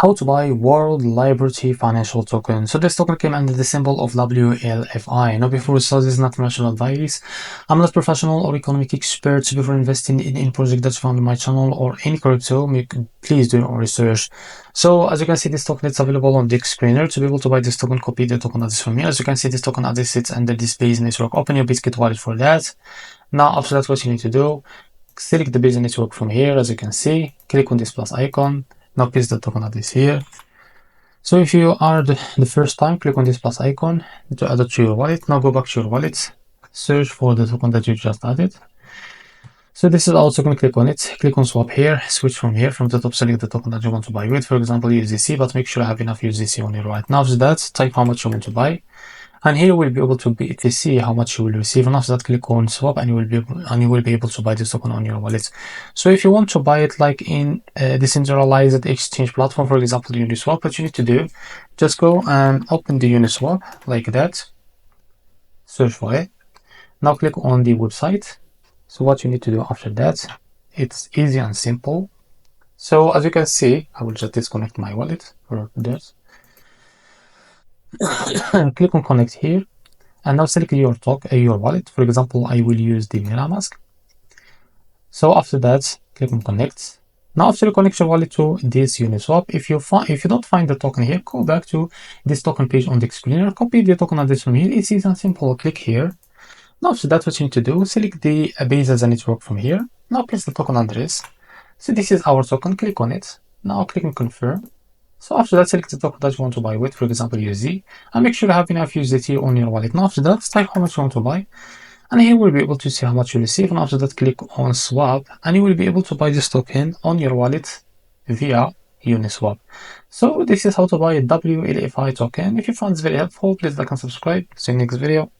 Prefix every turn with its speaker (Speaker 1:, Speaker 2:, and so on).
Speaker 1: How to buy World Liberty Financial Token. So this token came under the symbol of WLFI. Now before we start, this is not financial advice. I'm not professional or economic expert. So before investing in any project that's found on my channel or any crypto, please do your own research. So as you can see, this token is available on the screener. To be able to buy this token, copy the token address from here. As you can see, this token address sits under this Base network. Open your Biscuit wallet for that. Now after that, what you need to do, select the Base network from here. As you can see, click on this plus icon. Now paste the token address here. So if you are the first time, click on this plus icon to add it to your wallet. Now go back to your wallet, search for the token that you just added. So this is our token, click on it, click on swap here, switch from here, from the top select the token that you want to buy with, for example USDC, but make sure you have enough USDC on your wallet. Now after that, type how much you want to buy. And here you will be able to see how much you will receive, and after that click on swap and you will be able to buy this token on your wallet. So if you want to buy it like in a decentralized exchange platform, for example Uniswap, what you need to do, just go and open the Uniswap like that, search for it. Now click on the website. So what you need to do after that, it's easy and simple. So as you can see, I will just disconnect my wallet for this. Click on connect here, and now select your wallet. For example, I will use the MetaMask. So after that, click on connect. Now after you connect your wallet to this Uniswap, if you don't find the token here, go back to this token page on the screener, copy the token address from here. It's easy and simple. Click here. Now after that, what you need to do, select the Base as a network from here. Now place the token address. So this is our token. Click on it. Now click on confirm. So after that, select the token that you want to buy with, for example USD, and make sure you have enough USDT on your wallet. Now after that, type how much you want to buy, and here we'll be able to see how much you receive. And after that, click on swap, and you will be able to buy this token on your wallet via Uniswap. So this is how to buy a WLFI token. If you found this very helpful, please like and subscribe. See you next video.